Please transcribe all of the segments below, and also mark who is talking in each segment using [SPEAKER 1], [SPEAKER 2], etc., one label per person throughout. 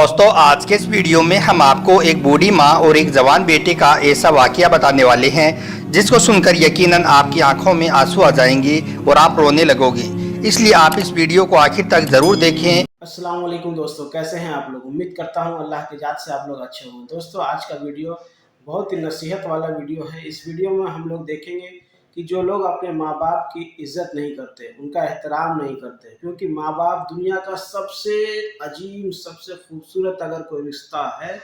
[SPEAKER 1] दोस्तों, आज के इस वीडियो में हम आपको एक बूढ़ी माँ और एक जवान बेटे का ऐसा वाकया बताने वाले हैं जिसको सुनकर यकीनन आपकी आंखों में आंसू आ जाएंगे और आप रोने लगोगे। इसलिए आप इस वीडियो को आखिर तक जरूर देखें।
[SPEAKER 2] अस्सलाम वालेकुम दोस्तों, कैसे हैं आप लोग। उम्मीद करता हूं अल्लाह की जात से आप लोग अच्छे होंगे। दोस्तों, आज का वीडियो बहुत ही नसीहत वाला वीडियो है। इस वीडियो में हम लोग देखेंगे कि जो लोग अपने माँ बाप की इज्जत नहीं करते, उनका एहतराम नहीं करते, क्योंकि माँ बाप दुनिया का सबसे अजीम, सबसे खूबसूरत अगर कोई रिश्ता है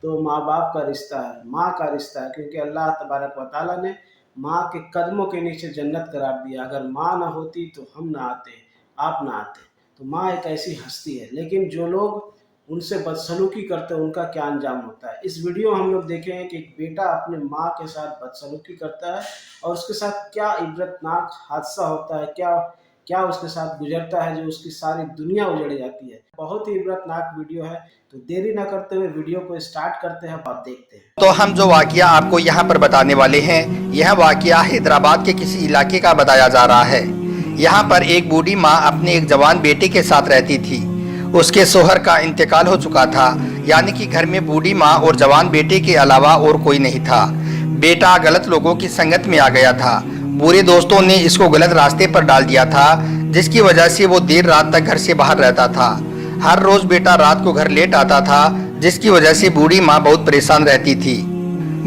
[SPEAKER 2] तो माँ बाप का रिश्ता है, माँ का रिश्ता है। क्योंकि अल्लाह तबारक व तआला ने माँ के कदमों के नीचे जन्नत करार दिया। अगर माँ ना होती तो हम ना आते, आप ना आते। तो माँ एक ऐसी हस्ती है, लेकिन जो लोग उनसे बदसलूकी करते हैं उनका क्या अंजाम होता है। इस वीडियो में हम लोग देखेंगे कि एक बेटा अपने माँ के साथ बदसलूकी करता है और उसके साथ क्या इबरतनाक हादसा होता है, क्या क्या उसके साथ गुजरता है, जो उसकी सारी दुनिया उजड़ जाती है। बहुत ही इबरतनाक वीडियो है, तो देरी ना करते हुए वीडियो को स्टार्ट करते हैं और देखते हैं।
[SPEAKER 1] तो हम जो वाकया आपको यहाँ पर बताने वाले हैं, यह वाकया हैदराबाद के किसी इलाके का बताया जा रहा है। यहाँ पर एक बूढ़ी माँ अपने एक जवान बेटे के साथ रहती थी। उसके शोहर का इंतकाल हो चुका था, यानी कि घर में बूढ़ी माँ और जवान बेटे के अलावा और कोई नहीं था। बेटा गलत लोगों की संगत में आ गया था। बुरे दोस्तों ने इसको गलत रास्ते पर डाल दिया था, जिसकी वजह से वो देर रात तक घर से बाहर रहता था। हर रोज बेटा रात को घर लेट आता था, जिसकी वजह से बूढ़ी माँ बहुत परेशान रहती थी।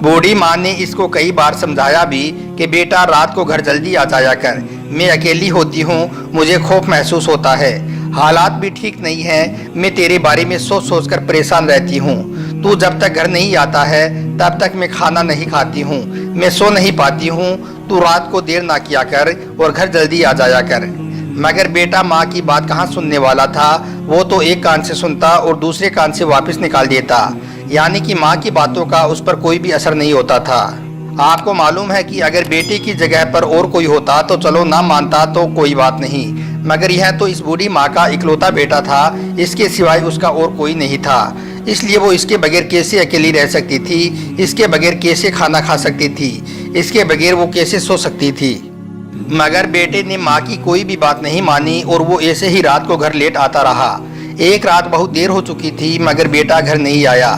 [SPEAKER 1] बूढ़ी माँ ने इसको कई बार समझाया भी कि बेटा रात को घर जल्दी आ जाया कर, मैं अकेली होती हूँ, मुझे खौफ महसूस होता है, हालात भी ठीक नहीं है, मैं तेरे बारे में सोच सोच कर परेशान रहती हूँ। तू जब तक घर नहीं आता है तब तक मैं खाना नहीं खाती हूँ, मैं सो नहीं पाती हूँ। तू रात को देर ना किया कर और घर जल्दी आ जाया कर। मगर बेटा माँ की बात कहाँ सुनने वाला था। वो तो एक कान से सुनता और दूसरे कान से वापस निकाल देता, यानी कि माँ की बातों का उस पर कोई भी असर नहीं होता था। आपको मालूम है कि अगर बेटे की जगह पर और कोई होता तो चलो ना मानता तो कोई बात नहीं, मगर यह तो इस बूढ़ी माँ का इकलौता बेटा था, इसके सिवाय उसका और कोई नहीं था। इसलिए वो इसके बगैर कैसे अकेली रह सकती थी, इसके बगैर कैसे खाना खा सकती थी, इसके बगैर वो कैसे सो सकती थी। मगर बेटे ने माँ की कोई भी बात नहीं मानी और वो ऐसे ही रात को घर लेट आता रहा। एक रात बहुत देर हो चुकी थी मगर बेटा घर नहीं आया।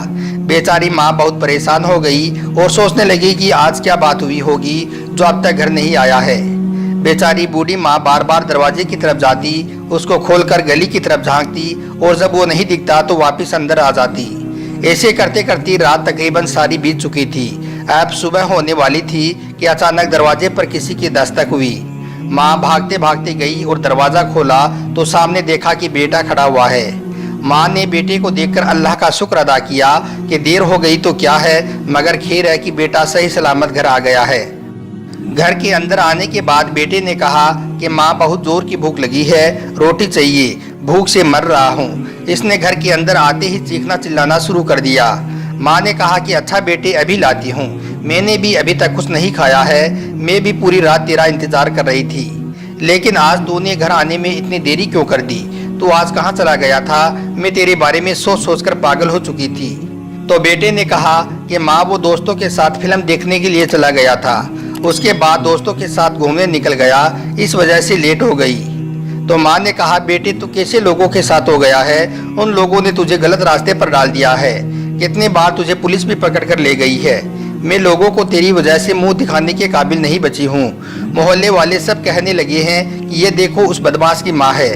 [SPEAKER 1] बेचारी माँ बहुत परेशान हो गई और सोचने लगी कि आज क्या बात हुई होगी जो अब तक घर नहीं आया है। बेचारी बूढ़ी माँ बार बार दरवाजे की तरफ जाती, उसको खोलकर गली की तरफ झांकती और जब वो नहीं दिखता तो वापस अंदर आ जाती। ऐसे करते करते रात तकरीबन सारी बीत चुकी थी। अब सुबह होने वाली थी कि अचानक दरवाजे पर किसी की दस्तक हुई। माँ भागते भागते गई और दरवाज़ा खोला तो सामने देखा कि बेटा खड़ा हुआ है। माँ ने बेटे को देखकर अल्लाह का शुक्र अदा किया कि देर हो गई तो क्या है, मगर खैर है कि बेटा सही सलामत घर आ गया है। घर के अंदर आने के बाद बेटे ने कहा कि माँ बहुत जोर की भूख लगी है, रोटी चाहिए, भूख से मर रहा हूँ। इसने घर के अंदर आते ही चीखना चिल्लाना शुरू कर दिया। माँ ने कहा कि अच्छा बेटे अभी लाती हूँ, मैंने भी अभी तक कुछ नहीं खाया है, मैं भी पूरी रात तेरा इंतजार कर रही थी, लेकिन आज तूने घर आने में इतनी देरी क्यों कर दी। तू आज कहाँ चला गया था, मैं तेरे बारे में सोच सोच कर पागल हो चुकी थी। तो बेटे ने कहा कि माँ वो दोस्तों के साथ फिल्म देखने के लिए चला गया था, उसके बाद दोस्तों के साथ घूमने निकल गया, इस वजह से लेट हो गई। तो माँ ने कहा बेटे तू कैसे लोगों के साथ हो गया है, उन लोगों ने तुझे गलत रास्ते पर डाल दिया है, कितनी बार तुझे पुलिस भी पकड़ कर ले गई है। मैं लोगों को तेरी वजह से मुंह दिखाने के काबिल नहीं बची हूँ। मोहल्ले वाले सब कहने लगे हैं कि ये देखो उस बदमाश की माँ है।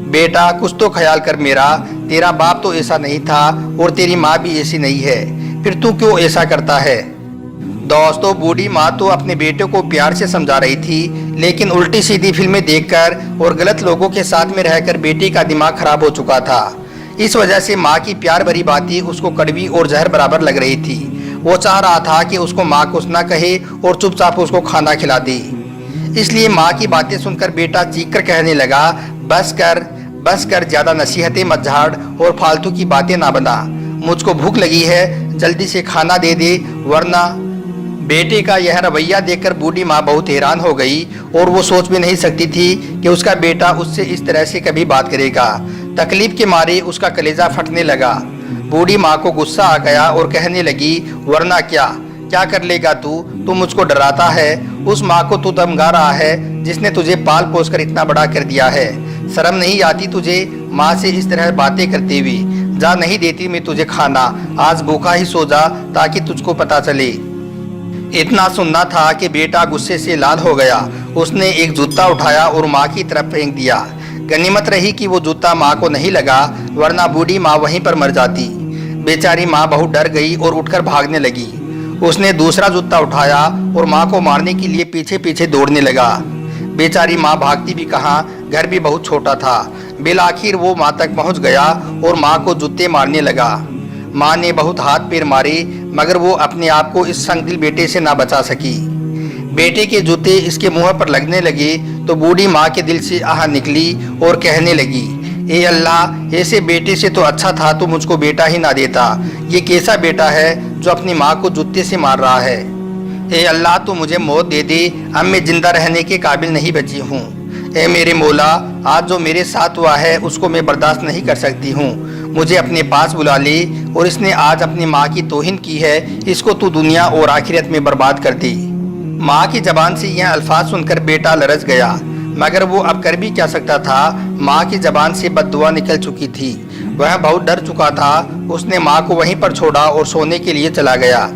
[SPEAKER 1] बेटा कुछ तो ख्याल कर मेरा, तेरा बाप तो ऐसा नहीं था और तेरी माँ भी ऐसी नहीं है, फिर तू क्यों ऐसा करता है। दोस्तों, बूढ़ी माँ तो अपने बेटे को प्यार से समझा रही थी, लेकिन उल्टी सीधी फिल्में देखकर और गलत लोगों के साथ में रहकर बेटे का दिमाग खराब हो चुका था। इस वजह से माँ की प्यार भरी बातें उसको कड़वी और जहर बराबर लग रही थी। वो चाह रहा था कि उसको माँ कुछ ना कहे और चुपचाप उसको खाना खिला दे। इसलिए माँ की बातें सुनकर बेटा चीख कर कहने लगा बस कर, ज्यादा नसीहतें मत झाड़ और फालतू की बातें ना बना, मुझको भूख लगी है, जल्दी से खाना दे दे वरना। बेटे का यह रवैया देखकर बूढ़ी माँ बहुत हैरान हो गई और वो सोच भी नहीं सकती थी कि उसका बेटा उससे इस तरह से कभी बात करेगा। तकलीफ के मारे उसका कलेजा फटने लगा। बूढ़ी माँ को गुस्सा आ गया और कहने लगी वरना क्या कर लेगा तू मुझको डराता है। उस माँ को तू धमका रहा है जिसने तुझे पाल पोस कर इतना बड़ा कर दिया है। शर्म नहीं आती तुझे माँ से इस तरह बातें करते हुए। जा, नहीं देती मैं तुझे खाना, आज भूखा ही सो जा ताकि तुझको पता चले। इतना सुनना था कि बेटा गुस्से से लाल हो गया। उसने एक जूता उठाया और माँ की तरफ फेंक दिया। गनीमत रही कि वो जूता माँ को नहीं लगा, वरना बूढ़ी माँ वहीं पर मर जाती। बेचारी माँ बहुत डर गई और उठकर भागने लगी। उसने दूसरा जूता उठाया और माँ को मारने के लिए पीछे पीछे दौड़ने लगा। बेचारी माँ भागती भी कहाँ, घर भी बहुत छोटा था। बिलाखिर वो माँ तक पहुँच गया और माँ को जूते मारने लगा। माँ ने बहुत हाथ पैर मारे, मगर वो अपने आप को इस संगदिल बेटे से ना बचा सकी। बेटे के जूते इसके मुंह पर लगने लगे तो बूढ़ी माँ के दिल से आह निकली और कहने लगी, ए अल्लाह, ऐसे बेटे से तो अच्छा था तो मुझको बेटा ही ना देता। ये कैसा बेटा है जो अपनी माँ को जूते से मार रहा है। ए अल्लाह, तू मुझे मौत दे दे, अब मैं जिंदा रहने के काबिल नहीं बची हूँ। ए मेरे मौला, आज जो मेरे साथ हुआ है उसको मैं बर्दाश्त नहीं कर सकती हूँ। मुझे अपने पास बुला ले, और इसने आज अपनी माँ की तौहीन की है, इसको तू दुनिया और आखिरत में बर्बाद कर दी। माँ की जबान से यह अल्फाज सुनकर बेटा लरज गया, मगर वो अब कर भी क्या सकता था। माँ की जबान से बद्दुआ निकल चुकी थी। वह बहुत डर चुका था। उसने माँ को वहीं पर छोड़ा और सोने के लिए चला गया।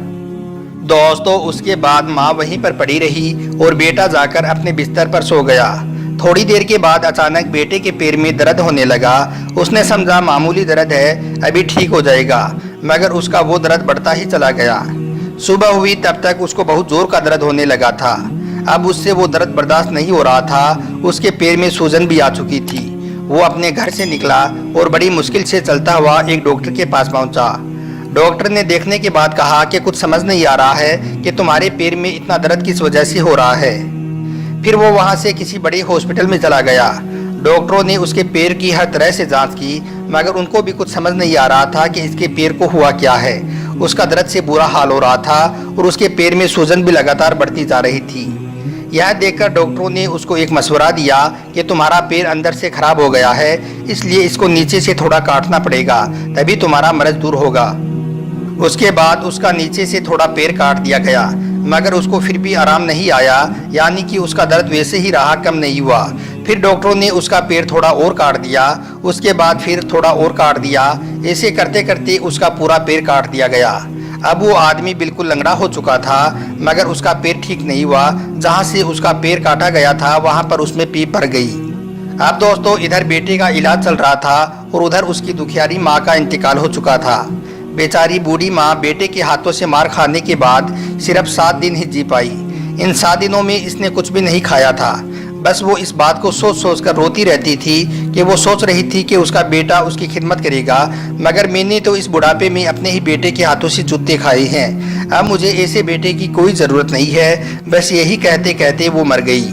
[SPEAKER 1] दोस्तों, उसके बाद माँ वहीं पर पड़ी रही और बेटा जाकर अपने बिस्तर पर सो गया। थोड़ी देर के बाद अचानक बेटे के पैर में दर्द होने लगा। उसने समझा मामूली दर्द है, अभी ठीक हो जाएगा, मगर उसका वो दर्द बढ़ता ही चला गया। सुबह हुई तब तक उसको बहुत जोर का दर्द होने लगा था। अब उससे वो दर्द बर्दाश्त नहीं हो रहा था। उसके पैर में सूजन भी आ चुकी थी। वो अपने घर से निकला और बड़ी मुश्किल से चलता हुआ एक डॉक्टर के पास पहुंचा। डॉक्टर ने देखने के बाद कहा कि कुछ समझ नहीं आ रहा है कि तुम्हारे पैर में इतना दर्द किस वजह से हो रहा है। फिर वो वहां से किसी बड़े हॉस्पिटल में चला गया। डॉक्टरों ने उसके पैर की हर तरह से जांच की, मगर उनको भी कुछ समझ नहीं आ रहा था कि इसके पैर को हुआ क्या है। उसका दर्द से बुरा हाल हो रहा था और उसके पैर में सूजन भी लगातार बढ़ती जा रही थी। यह देखकर डॉक्टरों ने उसको एक मशवरा दिया कि तुम्हारा पैर अंदर से खराब हो गया है, इसलिए इसको नीचे से थोड़ा काटना पड़ेगा, तभी तुम्हारा मर्ज दूर होगा। उसके बाद उसका नीचे से थोड़ा पैर काट दिया गया, मगर उसको फिर भी आराम नहीं आया, यानी कि उसका दर्द वैसे ही रहा, कम नहीं हुआ। फिर डॉक्टरों ने उसका पैर थोड़ा और काट दिया, उसके बाद फिर थोड़ा और काट दिया। ऐसे करते करते उसका पूरा पैर काट दिया गया। अब वो आदमी बिल्कुल लंगड़ा हो चुका था, मगर उसका पैर ठीक नहीं हुआ। जहाँ से उसका पैर काटा गया था वहाँ पर उसमें पीप भर गई। अब दोस्तों, इधर बेटे का इलाज चल रहा था और उधर उसकी दुखियारी माँ का इंतकाल हो चुका था। बेचारी बूढ़ी माँ बेटे के हाथों से मार खाने के बाद सिर्फ 7 दिन ही जी पाई। इन 7 दिनों में इसने कुछ भी नहीं खाया था। बस वो इस बात को सोच सोच कर रोती रहती थी कि वो सोच रही थी कि उसका बेटा उसकी खिदमत करेगा, मगर मैंने तो इस बुढ़ापे में अपने ही बेटे के हाथों से जूते खाए हैं। अब मुझे ऐसे बेटे की कोई ज़रूरत नहीं है। बस यही कहते कहते वो मर गई।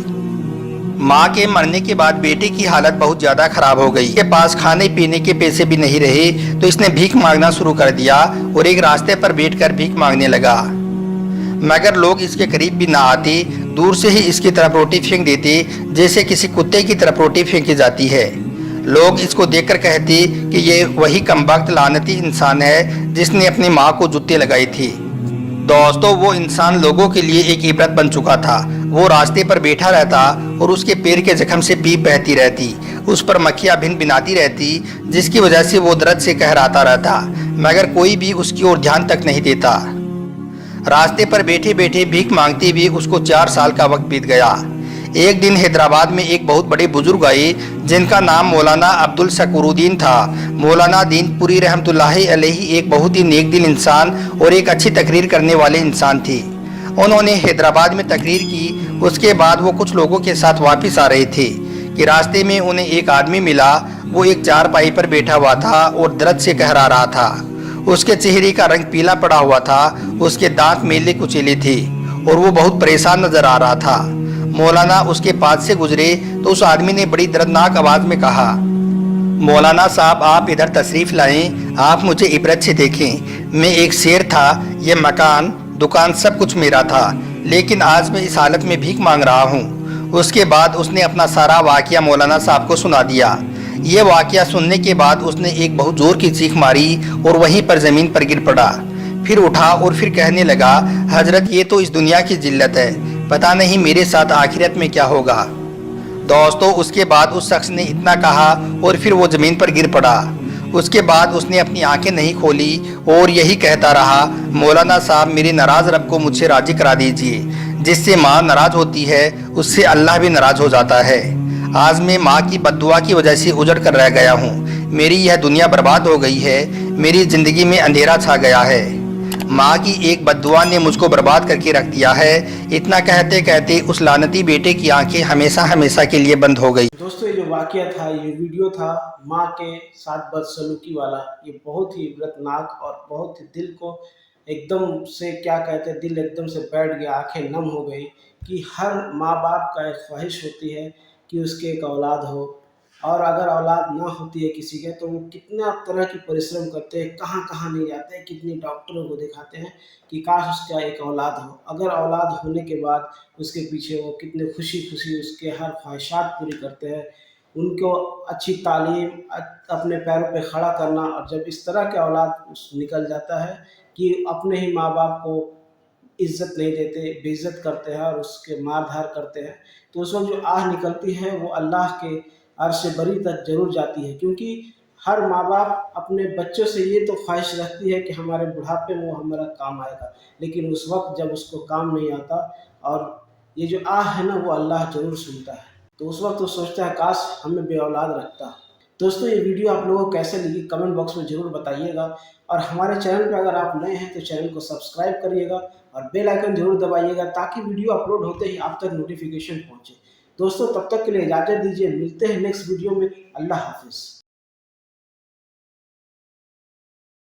[SPEAKER 1] माँ के मरने के बाद बेटे की हालत बहुत ज़्यादा खराब हो गई। इसके पास खाने पीने के पैसे भी नहीं रहे, तो इसने भीख मांगना शुरू कर दिया और एक रास्ते पर बैठकर भीख मांगने लगा। मगर लोग इसके करीब भी ना आते, दूर से ही इसकी तरफ रोटी फेंक देते, जैसे किसी कुत्ते की तरफ रोटी फेंकी जाती है। लोग इसको देखकर कहते कि ये वही कमबख्त लानती इंसान है जिसने अपनी माँ को जूते लगाई थी। दोस्तों, वो इंसान लोगों के लिए एक इबरत बन चुका था। वो रास्ते पर बैठा रहता और उसके पैर के जख्म से पीप बहती रहती, उस पर मक्खियाँ भिन भिनाती रहती, जिसकी वजह से वो दर्द से कहराता रहता, मगर कोई भी उसकी ओर ध्यान तक नहीं देता। रास्ते पर बैठे बैठे भीख मांगते भी उसको 4 साल का वक्त बीत गया। एक दिन हैदराबाद में एक बहुत बड़े बुजुर्ग आए जिनका नाम मौलाना अब्दुल शकरुद्दीन था। मौलाना दीनपुरी रहमतुल्लाहि अलैहि एक बहुत ही नेक दिल इंसान और एक अच्छी तकरीर करने वाले इंसान थे। उन्होंने हैदराबाद में तकरीर की। उसके बाद वो कुछ लोगों के साथ वापस आ रहे थे कि रास्ते में उन्हें एक आदमी मिला। वो एक चारपाई पर बैठा हुआ था और दर्द से कहरा रहा था। उसके चेहरे का रंग पीला पड़ा हुआ था, उसके दांत मेले कुचेले थे और वो बहुत परेशान नजर आ रहा था। मौलाना उसके पास से गुजरे तो उस आदमी ने बड़ी दर्दनाक आवाज में कहा, मौलाना साहब, आप इधर तशरीफ लाएं, आप मुझे इबरत से देखें। मैं एक शेर था, ये मकान दुकान सब कुछ मेरा था, लेकिन आज मैं इस हालत में भीख मांग रहा हूँ। उसके बाद उसने अपना सारा वाकया मौलाना साहब को सुना दिया। ये वाकया सुनने के बाद उसने एक बहुत जोर की चीख मारी और वहीं पर ज़मीन पर गिर पड़ा। फिर उठा और फिर कहने लगा, हजरत, ये तो इस दुनिया की जिल्लत है, पता नहीं मेरे साथ आखिरत में क्या होगा। दोस्तों, उसके बाद उस शख्स ने इतना कहा और फिर वो ज़मीन पर गिर पड़ा। उसके बाद उसने अपनी आंखें नहीं खोली और यही कहता रहा, मौलाना साहब मेरे नाराज़ रब को मुझसे राज़ी करा दीजिए। जिससे माँ नाराज़ होती है उससे अल्लाह भी नाराज़ हो जाता है। आज मैं माँ की बद्दुआ की वजह से उजड़ कर रह गया हूँ। मेरी यह दुनिया बर्बाद हो गई है। मेरी ज़िंदगी में अंधेरा छा गया है। माँ की एक बद्दुआ ने मुझको बर्बाद करके रख दिया है। इतना कहते कहते उस लानती बेटे की आंखें हमेशा हमेशा के लिए बंद हो गई।
[SPEAKER 2] दोस्तों, ये जो वाकया था, ये वीडियो था माँ के साथ बदसलूकी वाला। ये बहुत ही इबरतनाक और बहुत ही दिल को एकदम से क्या कहते हैं, दिल एकदम से बैठ गया, आंखें नम हो गई कि हर माँ बाप का एक ख्वाहिश होती है कि उसके एक औलाद हो, और अगर औलाद ना होती है किसी के तो वो कितना तरह की परिश्रम करते हैं, कहाँ कहाँ नहीं जाते हैं, कितनी डॉक्टरों को दिखाते हैं कि काश उसका एक औलाद हो। अगर औलाद होने के बाद उसके पीछे वो कितने खुशी खुशी उसके हर ख्वाहिशात पूरी करते हैं, उनको अच्छी तालीम, अपने पैरों पे खड़ा करना। और जब इस तरह के औलाद निकल जाता है कि अपने ही माँ बाप को इज़्ज़त नहीं देते, बेइज़्ज़त करते हैं और उसके मार-धार करते हैं, तो उस वक़्त जो आह निकलती है वो अल्लाह के अर्श बरी तक ज़रूर जाती है। क्योंकि हर माँ-बाप अपने बच्चों से ये तो ख्वाहिश रखती है कि हमारे बुढ़ापे में वो हमारा काम आएगा, लेकिन उस वक़्त जब उसको काम नहीं आता, और ये जो आह है ना, वो अल्लाह ज़रूर सुनता है। तो उस वक़्त वो सोचता है काश हमें बे-औलाद रखता। दोस्तों, ये वीडियो आप लोगों को कैसे लगी कमेंट बॉक्स में ज़रूर बताइएगा, और हमारे चैनल पे अगर आप नए हैं तो चैनल को सब्सक्राइब करिएगा और बेल आइकन ज़रूर दबाइएगा ताकि वीडियो अपलोड होते ही आप तक नोटिफिकेशन पहुँचे। दोस्तों, तब तक के लिए इजाज़त दीजिए, मिलते हैं नेक्स्ट वीडियो में। अल्लाह हाफ़िज़।